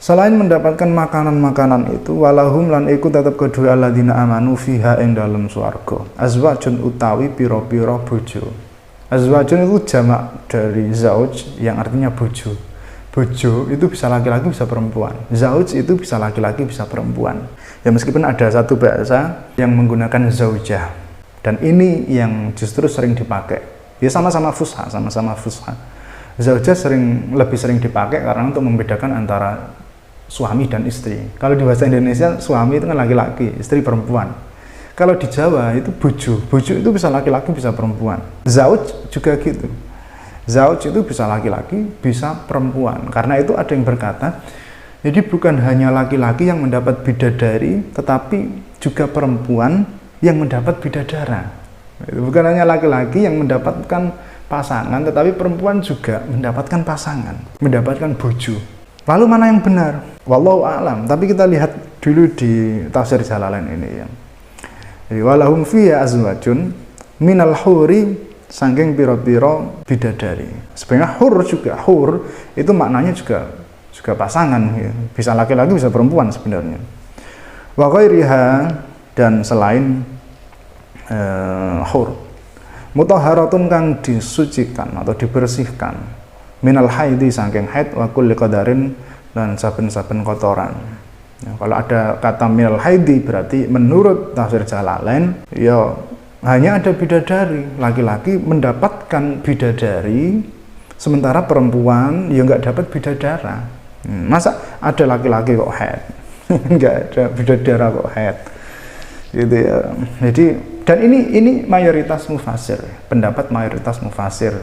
Selain mendapatkan makanan-makanan itu, walahum lan iku tetep kedua alladzina amanu fiha ing dalem swarga. Azwajun utawi pira-pira bojo. Azwajun itu jamak dari zauj yang artinya bojo. Bojo itu bisa laki-laki bisa perempuan. Zauj itu bisa laki-laki bisa perempuan. Ya meskipun ada satu bahasa yang menggunakan zaujah. Dan ini yang justru sering dipakai. Ya sama-sama fusha, sama-sama fusha. Zaujah lebih sering dipakai karena untuk membedakan antara suami dan istri. Kalau di bahasa Indonesia suami itu kan laki-laki, istri perempuan. Kalau di Jawa itu bojo. Bojo itu bisa laki-laki bisa perempuan. Zauj juga gitu. Zauj itu bisa laki-laki bisa perempuan. Karena itu ada yang berkata, jadi bukan hanya laki-laki yang mendapat bidadari, tetapi juga perempuan yang mendapat bidadara. Bukan hanya laki-laki yang mendapatkan pasangan, tetapi perempuan juga mendapatkan pasangan, mendapatkan bojo. Lalu mana yang benar? Wallahu a'lam. Tapi kita lihat dulu di tafsir Jalalain ini ya. Jadi walahum fiya azwajun minal huri, saking piro-piro bidadari. Sebenarnya hur itu maknanya juga pasangan ya. Bisa laki-laki bisa perempuan sebenarnya. Wa ghairiha, dan selain hur. Mutahharatun kang disucikan atau dibersihkan minal haidi saking haid wa kulli qadarin, dan saben-saben kotoran. Ya, kalau ada kata minal haidi berarti menurut tafsir Jalalain ya hanya ada bidadari, laki-laki mendapatkan bidadari sementara perempuan ya nggak dapat bidadara. Masa ada laki-laki kok haid nggak ada bidadara kok haid gitu ya. Jadi dan ini mayoritas mufasir, pendapat mayoritas mufasir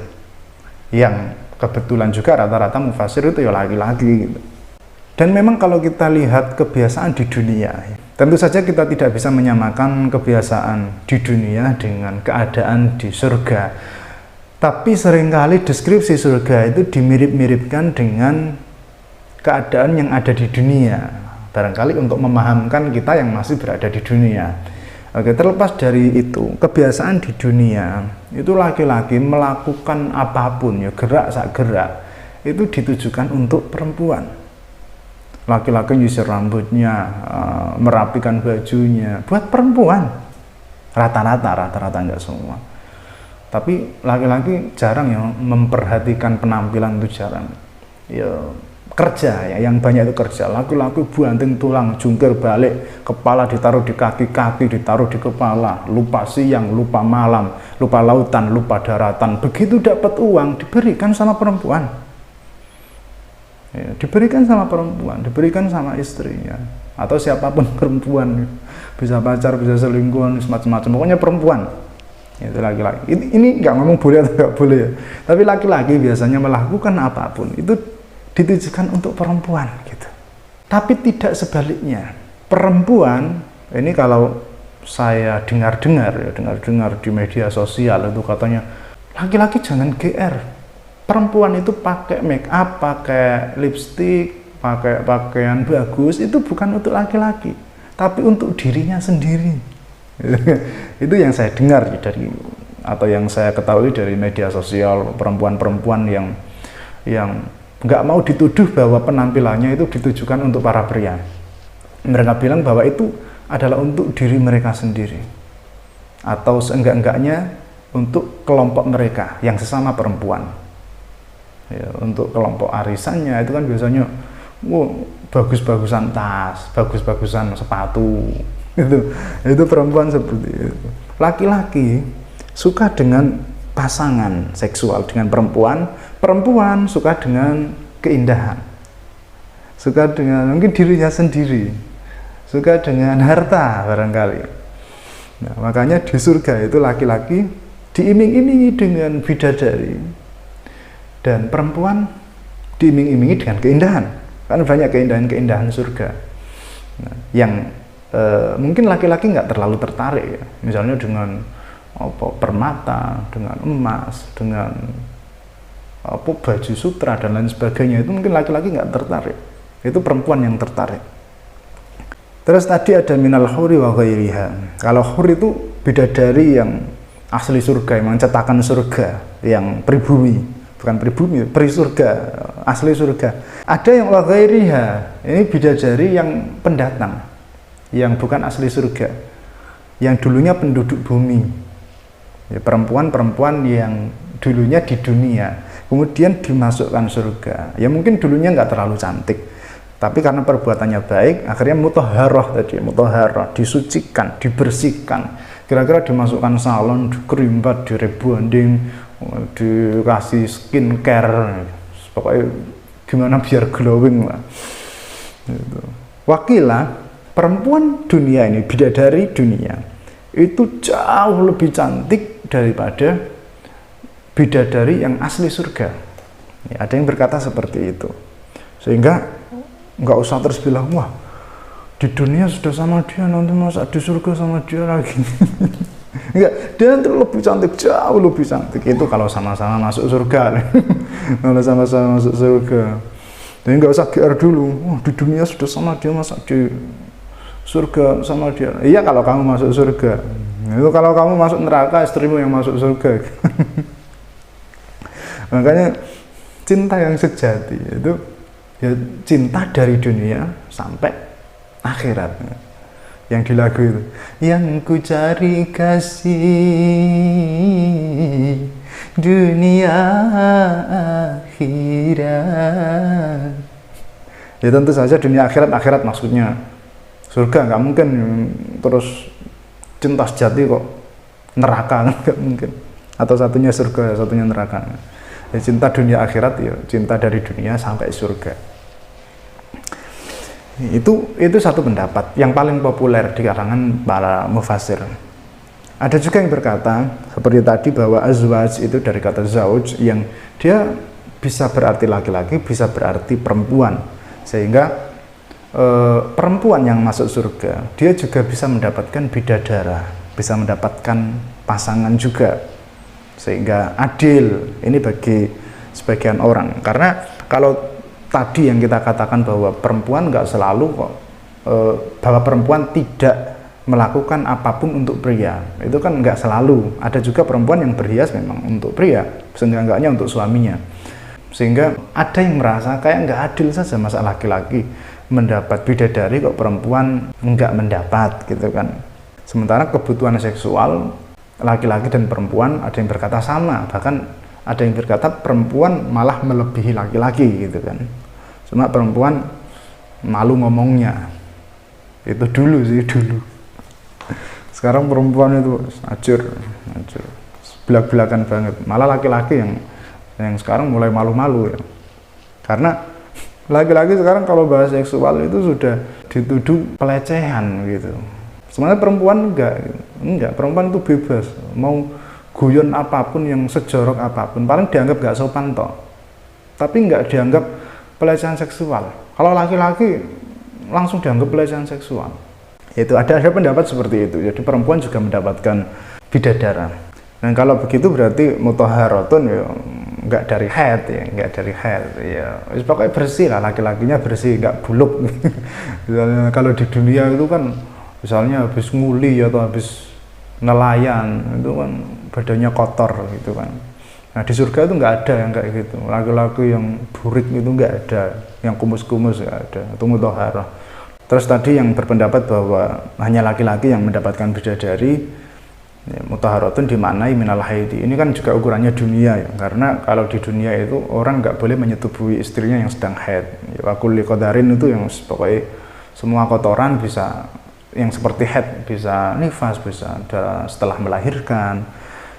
yang kebetulan juga rata-rata mufasir itu ya laki-laki gitu. Dan memang kalau kita lihat kebiasaan di dunia, tentu saja kita tidak bisa menyamakan kebiasaan di dunia dengan keadaan di surga. Tapi seringkali deskripsi surga itu dimirip-miripkan dengan keadaan yang ada di dunia. Barangkali untuk memahamkan kita yang masih berada di dunia. Oke, terlepas dari itu, kebiasaan di dunia itu laki-laki melakukan apapun ya, gerak sak gerak itu ditujukan untuk perempuan. Laki-laki nyisir rambutnya, merapikan bajunya buat perempuan. Rata-rata enggak semua. Tapi laki-laki jarang yang memperhatikan penampilan, itu jarang. Ya kerja ya, yang banyak itu kerja. Laki-laki banting tulang, jungkir balik, kepala ditaruh di kaki, kaki ditaruh di kepala, lupa siang, lupa malam, lupa lautan, lupa daratan. Begitu dapat uang diberikan sama perempuan. Ya, diberikan sama perempuan, diberikan sama istrinya atau siapapun perempuan, bisa pacar, bisa selingkuh, macam-macam, pokoknya perempuan. Itu laki-laki. Ini nggak ngomong boleh atau nggak boleh ya. Tapi laki-laki biasanya melakukan apapun itu ditujukan untuk perempuan gitu. Tapi tidak sebaliknya. Perempuan ini kalau saya dengar di media sosial itu katanya laki-laki jangan GR. Perempuan itu pakai make up, pakai lipstick, pakai pakaian bagus itu bukan untuk laki-laki, tapi untuk dirinya sendiri. Itu yang saya dengar dari atau yang saya ketahui dari media sosial, perempuan-perempuan yang nggak mau dituduh bahwa penampilannya itu ditujukan untuk para pria. Mereka bilang bahwa itu adalah untuk diri mereka sendiri atau seenggak-enggaknya untuk kelompok mereka yang sesama perempuan. Ya, untuk kelompok arisannya itu kan biasanya bagus-bagusan tas, bagus-bagusan sepatu. Itu perempuan seperti itu. Laki-laki suka dengan pasangan seksual dengan perempuan, perempuan suka dengan keindahan, suka dengan mungkin dirinya sendiri, suka dengan harta barangkali. Nah, makanya di surga itu laki-laki diiming-imingi dengan bidadari dan perempuan diiming-imingi dengan keindahan. Kan banyak keindahan-keindahan surga. Nah, yang mungkin laki-laki nggak terlalu tertarik ya. Misalnya dengan permata, dengan emas, dengan baju sutra dan lain sebagainya, itu mungkin laki-laki nggak tertarik. Itu perempuan yang tertarik. Terus tadi ada minal huri wa ghairiha. Kalau huri itu bidadari yang asli surga, yang cetakan surga, yang pribumi. Bukan pribumi, pri surga, asli surga. Ada yang wa ghairiha, ini bidadari yang pendatang, yang bukan asli surga, yang dulunya penduduk bumi, ya, perempuan-perempuan yang dulunya di dunia, kemudian dimasukkan surga. Ya mungkin dulunya nggak terlalu cantik, tapi karena perbuatannya baik, akhirnya mutahharah tadi, mutahharah, disucikan, dibersihkan. Kira-kira dimasukkan salon, dikerimbat, direbonding, dikasih skincare, pokoknya gimana biar glowing lah. Gitu. Wakilah perempuan dunia ini, bidadari dunia, itu jauh lebih cantik daripada bidadari yang asli surga. Ya, ada yang berkata seperti itu. Sehingga nggak usah terus bilang, wah di dunia sudah sama dia, nanti masa di surga sama dia lagi. Enggak, dia nanti lebih cantik, jauh lebih cantik. Itu kalau sama-sama masuk surga. Kalau sama-sama masuk surga. Jadi nggak usah GR dulu, wah di dunia sudah sama dia, masa di surga sama dia. Iya kalau kamu masuk surga. Itu kalau kamu masuk neraka, istrimu yang masuk surga. Makanya cinta yang sejati itu ya cinta dari dunia sampai akhirat. Yang di lagu itu, yang ku cari kasih dunia akhirat. Ya tentu saja dunia akhirat maksudnya surga, nggak mungkin terus cinta sejati kok neraka, nggak mungkin. Atau satunya surga, satunya neraka. Ya, cinta dunia akhirat ya cinta dari dunia sampai surga. Itu satu pendapat yang paling populer di kalangan para mufassir. Ada juga yang berkata seperti tadi bahwa azwaj itu dari kata zauj, yang dia bisa berarti laki-laki, bisa berarti perempuan, sehingga perempuan yang masuk surga dia juga bisa mendapatkan bidadara, bisa mendapatkan pasangan juga, sehingga adil ini bagi sebagian orang. Karena kalau tadi yang kita katakan bahwa perempuan nggak selalu kok, bahwa perempuan tidak melakukan apapun untuk pria, itu kan nggak selalu. Ada juga perempuan yang berhias memang untuk pria, seenggak-enggaknya untuk suaminya. Sehingga ada yang merasa kayak nggak adil saja, masa laki-laki mendapat bidadari kok perempuan nggak mendapat, gitu kan. Sementara kebutuhan seksual laki-laki dan perempuan ada yang berkata sama, bahkan ada yang berkata perempuan malah melebihi laki-laki, gitu kan. Cuma perempuan malu ngomongnya. Itu dulu sih, dulu. Sekarang perempuan itu acur, belak-belakan banget. Malah laki-laki yang sekarang mulai malu-malu ya. Karena laki-laki sekarang kalau bahas seksual itu sudah dituduh pelecehan gitu. Sebenarnya perempuan enggak, perempuan itu bebas, mau guyon apapun yang sejorok apapun, paling dianggap gak sopan toh, tapi nggak dianggap pelecehan seksual. Kalau laki-laki langsung dianggap pelecehan seksual. Itu ada pendapat seperti itu. Jadi perempuan juga mendapatkan bidadara. Dan kalau begitu berarti mutahharatun ya nggak dari haid ya, nggak dari haid ya. Pokoknya bersih lah, laki-lakinya bersih, nggak buluk. Misalnya kalau di dunia itu kan, misalnya habis nguli atau habis nelayan itu kan badannya kotor gitu kan. Nah di surga itu nggak ada yang kayak gitu, laki-laki yang burik itu nggak ada, yang kumus-kumus nggak ada, itu mutahharah. Terus tadi yang berpendapat bahwa hanya laki-laki yang mendapatkan bidadari, ya, mutahharatun dimaknai minal haidi. Ini kan juga ukurannya dunia ya, karena kalau di dunia itu orang nggak boleh menyetubuhi istrinya yang sedang haid. Ya, wa kulli qadarin itu yang pokoknya semua kotoran bisa, yang seperti haid, bisa nifas, bisa setelah melahirkan,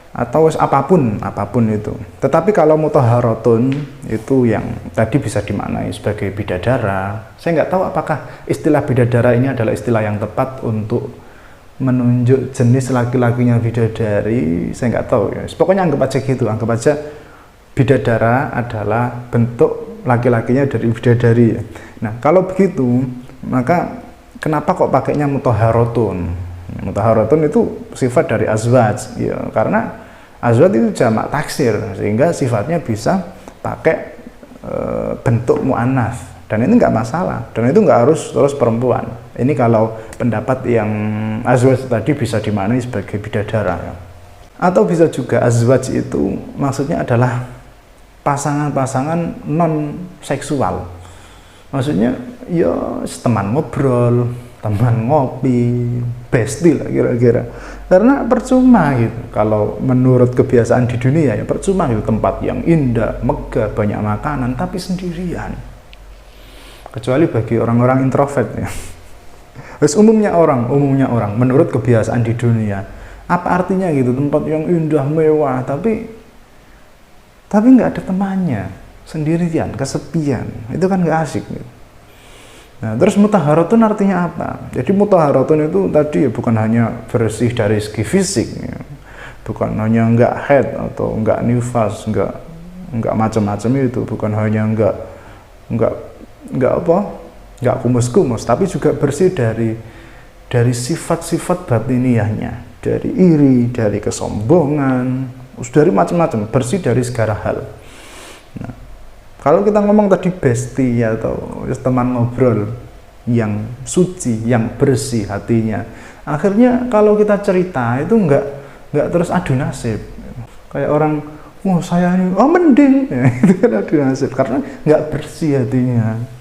atau apapun itu. Tetapi kalau mutahharatun itu yang tadi bisa dimaknai sebagai bidadara. Saya nggak tahu apakah istilah bidadara ini adalah istilah yang tepat untuk menunjuk jenis laki-lakinya bidadari. Saya nggak tahu ya. Pokoknya anggap aja gitu, anggap aja bidadara adalah bentuk laki-lakinya dari bidadari. Nah kalau begitu, maka kenapa kok pakainya mutahharatun? Mutahharatun itu sifat dari azwaj ya, karena azwaj itu jamak taksir, sehingga sifatnya bisa pakai bentuk muannats, dan ini nggak masalah, dan itu nggak harus terus perempuan. Ini kalau pendapat yang azwaj tadi bisa dimaknai sebagai bidadara ya. Atau bisa juga azwaj itu maksudnya adalah pasangan-pasangan non seksual. Maksudnya ya teman ngobrol, teman ngopi, bestie lah kira-kira. Karena percuma gitu. Kalau menurut kebiasaan di dunia ya percuma gitu, tempat yang indah, megah, banyak makanan tapi sendirian. Kecuali bagi orang-orang introvert ya. Terus umumnya orang menurut kebiasaan di dunia, apa artinya gitu tempat yang indah mewah tapi nggak ada temannya, sendirian, kesepian, itu kan nggak asik gitu. Nah terus mutaharatun artinya apa? Jadi mutaharatun itu tadi ya bukan hanya bersih dari segi fisik ya. Bukan hanya nggak haid atau nggak nifas, nggak macam-macam itu, bukan hanya nggak kumus-kumus, tapi juga bersih dari sifat-sifat batiniyahnya, dari iri, dari kesombongan, dari macam-macam, bersih dari segala hal. Nah, kalau kita ngomong tadi bestie atau teman ngobrol yang suci, yang bersih hatinya, akhirnya kalau kita cerita itu nggak terus adu nasib. Kayak orang, oh saya ini, oh mending, ya, itu kan adu nasib karena nggak bersih hatinya.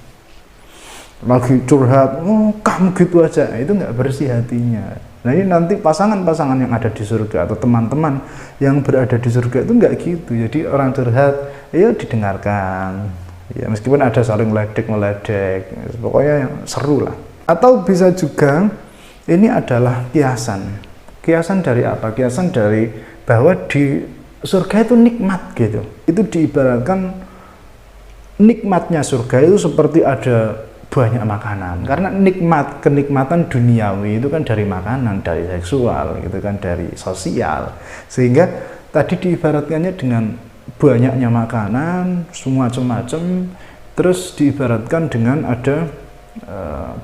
Lagi curhat, oh kamu gitu aja, itu nggak bersih hatinya. Nah ini nanti pasangan-pasangan yang ada di surga atau teman-teman yang berada di surga itu nggak gitu. Jadi orang curhat, ya didengarkan, ya meskipun ada saling meledek, pokoknya yang seru lah. Atau bisa juga ini adalah kiasan dari apa? Kiasan dari bahwa di surga itu nikmat gitu. Itu diibaratkan nikmatnya surga itu seperti ada banyak makanan, karena kenikmatan duniawi itu kan dari makanan, dari seksual gitu kan, dari sosial, sehingga tadi diibaratkannya dengan banyaknya makanan semua macam-macam, terus diibaratkan dengan ada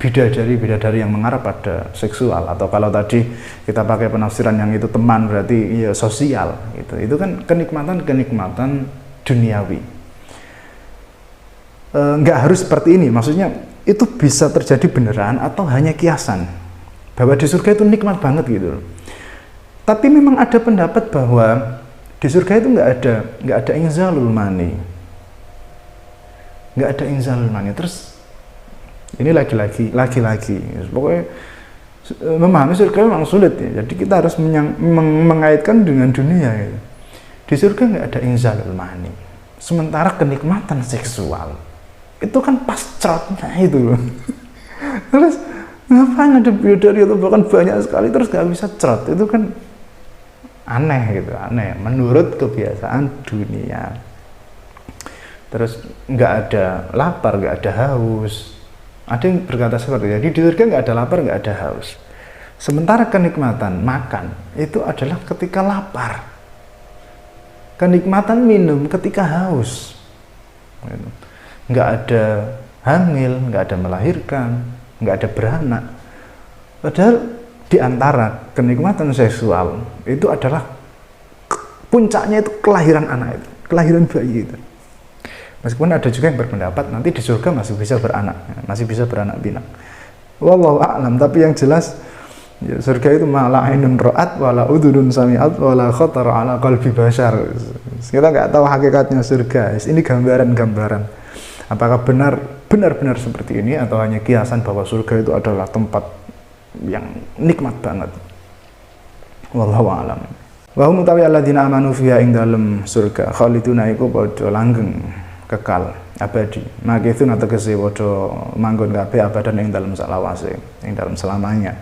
bidadari yang mengarah pada seksual, atau kalau tadi kita pakai penafsiran yang itu teman berarti ya sosial gitu. Itu kan kenikmatan duniawi. Nggak harus seperti ini, maksudnya itu bisa terjadi beneran atau hanya kiasan bahwa di surga itu nikmat banget gitu. Tapi memang ada pendapat bahwa di surga itu nggak ada inzalul mani, terus ini lagi-lagi pokoknya memahami surga memang sulit ya. Jadi kita harus mengaitkan dengan dunia gitu. Di surga nggak ada inzalul mani, sementara kenikmatan seksual itu kan pas cerotnya itu loh. Terus ngapain ada bidadari atau bahkan banyak sekali terus gak bisa cerot, itu kan aneh gitu, aneh menurut kebiasaan dunia. Terus nggak ada lapar, nggak ada haus. Ada yang berkata seperti itu. Jadi di surga nggak ada lapar, nggak ada haus. Sementara kenikmatan makan itu adalah ketika lapar, kenikmatan minum ketika haus. Nggak ada hamil, nggak ada melahirkan, nggak ada beranak. Padahal di antara kenikmatan seksual itu adalah puncaknya itu kelahiran anak itu, kelahiran bayi itu. Meskipun ada juga yang berpendapat nanti di surga masih bisa beranak pinak. Wallahu a'lam, tapi yang jelas ya, surga itu mala ainun ra'at wala udhunun sami'at wala khatara ala qalbi bashar. Kita nggak tahu hakikatnya surga. Ini gambaran. Apakah benar-benar seperti ini atau hanya kiasan bahwa surga itu adalah tempat yang nikmat banget. Wallahu a'lam. Wa hum tawi alladzina amanu fiha ing dalem surga khaliduna iku padha langgeng kekal abadi. Makithun ategese padha manggon kabeh abadan ing dalem salawase, ing dalem selamanya.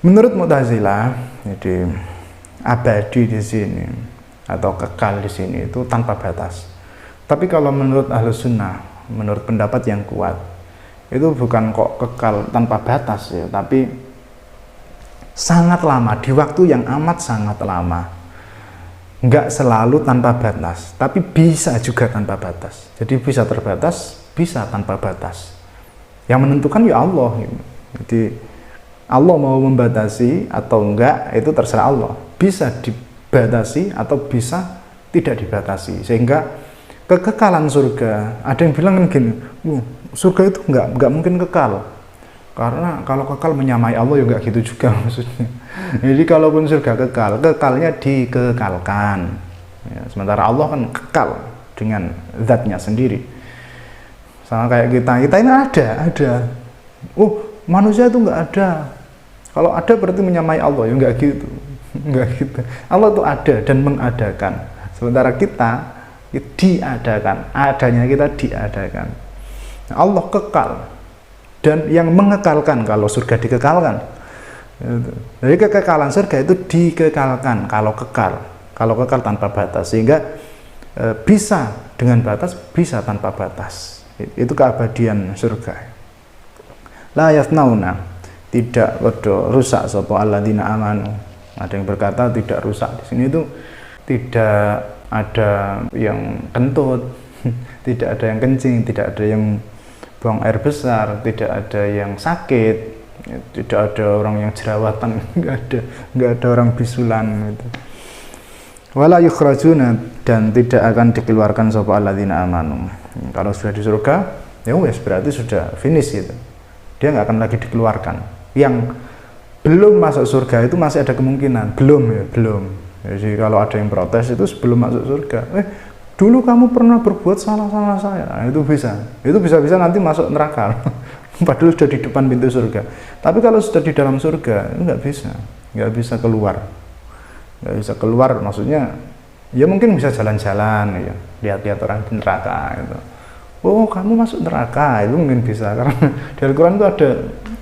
Menurut Mu'tazilah, jadi abadi di sini atau kekal di sini itu tanpa batas. Tapi kalau menurut Ahlus Sunnah, menurut pendapat yang kuat, itu bukan kok kekal tanpa batas ya, tapi sangat lama, di waktu yang amat sangat lama. Nggak selalu tanpa batas, tapi bisa juga tanpa batas. Jadi bisa terbatas, bisa tanpa batas. Yang menentukan ya Allah. Jadi Allah mau membatasi atau enggak, itu terserah Allah. Bisa dibatasi atau bisa tidak dibatasi. Sehingga kekekalan surga, ada yang bilang kan gini, surga itu nggak mungkin kekal, karena kalau kekal menyamai Allah ya nggak gitu juga maksudnya. Jadi kalaupun surga kekal, kekalnya dikekalkan ya, sementara Allah kan kekal dengan zatnya sendiri. Sama kayak kita ini ada. Oh, manusia itu nggak ada. Kalau ada berarti menyamai Allah, ya nggak gitu. Nggak gitu. Allah itu ada dan mengadakan. Sementara kita diadakan, adanya kita diadakan. Allah kekal dan yang mengekalkan, kalau surga dikekalkan. Jadi kekekalan surga itu dikekalkan kalau kekal tanpa batas, sehingga bisa dengan batas, bisa tanpa batas. Itu keabadian surga. La yafnauna, tidak rusak sapa alladzina amanu. Ada yang berkata tidak rusak. Di sini itu tidak ada yang kentut, tidak ada yang kencing, tidak ada yang buang air besar, tidak ada yang sakit, tidak ada orang yang jerawatan, nggak ada orang bisulan gitu. Wala yukhrajuna, dan tidak akan dikeluarkan sapa alladzina amanu. Kalau sudah di surga, ya wes berarti sudah finish gitu. Dia nggak akan lagi dikeluarkan. Yang belum masuk surga itu masih ada kemungkinan, belum. Jadi kalau ada yang protes itu sebelum masuk surga, dulu kamu pernah berbuat salah sama saya, nah, itu bisa nanti masuk neraka. Padahal sudah di depan pintu surga. Tapi kalau sudah di dalam surga, nggak bisa keluar, maksudnya ya mungkin bisa jalan-jalan, ya, lihat-lihat orang di neraka gitu. Oh, kamu masuk neraka, itu mungkin bisa, karena di Al-Quran itu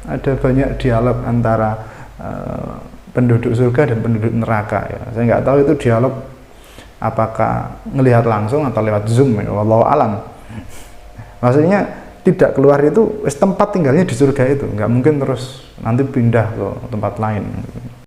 ada banyak dialog antara penduduk surga dan penduduk neraka, ya. Saya nggak tahu itu dialog apakah ngelihat langsung atau lewat Zoom, ya, wallahu alam. Maksudnya tidak keluar itu tempat tinggalnya di surga itu, nggak mungkin terus nanti pindah ke tempat lain.